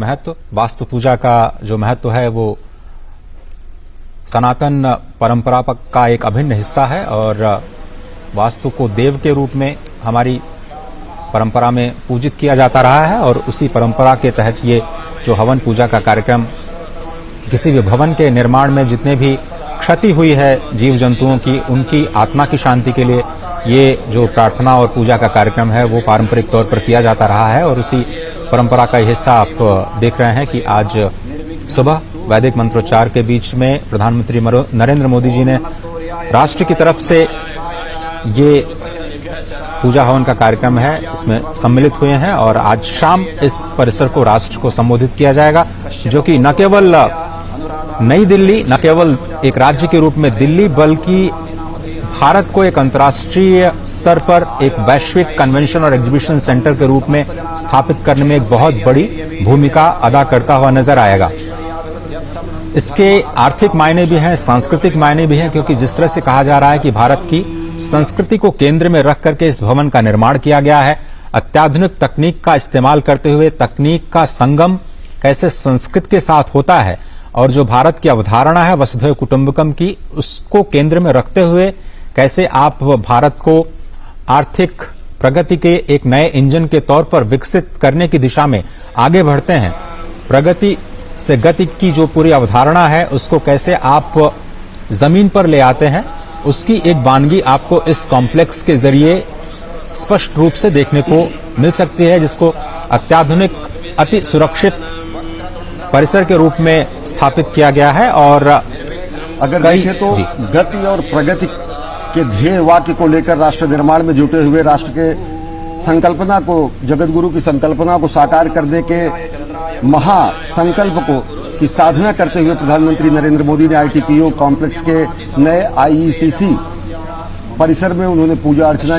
महत्व, वास्तु पूजा का जो महत्व है वो सनातन परंपरा का एक अभिन्न हिस्सा है और वास्तु को देव के रूप में हमारी परंपरा में पूजित किया जाता रहा है और उसी परंपरा के तहत ये जो हवन पूजा का कार्यक्रम, किसी भी भवन के निर्माण में जितने भी क्षति हुई है जीव जंतुओं की, उनकी आत्मा की शांति के लिए ये जो प्रार्थना और पूजा का कार्यक्रम है वो पारंपरिक तौर पर किया जाता रहा है और उसी परंपरा का हिस्सा आप देख रहे हैं कि आज सुबह वैदिक मंत्रोच्चार के बीच में प्रधानमंत्री नरेंद्र मोदी जी ने राष्ट्र की तरफ से ये पूजा हवन का कार्यक्रम है, इसमें सम्मिलित हुए हैं और आज शाम इस परिसर को राष्ट्र को संबोधित किया जाएगा, जो कि न केवल नई दिल्ली, न केवल एक राज्य के रूप में दिल्ली, बल्कि भारत को एक अंतर्राष्ट्रीय स्तर पर एक वैश्विक कन्वेंशन और एग्जीबिशन सेंटर के रूप में स्थापित करने में एक बहुत बड़ी भूमिका अदा करता हुआ नजर आएगा। इसके आर्थिक मायने भी हैं, सांस्कृतिक मायने भी हैं, क्योंकि जिस तरह से कहा जा रहा है कि भारत की संस्कृति को केंद्र में रख करके इस भवन का निर्माण किया गया है, अत्याधुनिक तकनीक का इस्तेमाल करते हुए तकनीक का संगम कैसे संस्कृत के साथ होता है और जो भारत की अवधारणा है वसुधैव कुटुंबकम की, उसको केंद्र में रखते हुए कैसे आप भारत को आर्थिक प्रगति के एक नए इंजन के तौर पर विकसित करने की दिशा में आगे बढ़ते हैं। प्रगति से गति की जो पूरी अवधारणा है उसको कैसे आप जमीन पर ले आते हैं, उसकी एक वानगी आपको इस कॉम्प्लेक्स के जरिए स्पष्ट रूप से देखने को मिल सकती है, जिसको अत्याधुनिक अति सुरक्षित परिसर के रूप में स्थापित किया गया है। और अगर देखें तो गति और प्रगति के ध्येय वाक्य को लेकर राष्ट्र निर्माण में जुटे हुए, राष्ट्र के संकल्पना को, जगत गुरु की संकल्पना को साकार करने के महासंकल्प को की साधना करते हुए प्रधानमंत्री नरेंद्र मोदी ने आईटीपीओ कॉम्प्लेक्स के नए आईईसीसी परिसर में उन्होंने पूजा अर्चना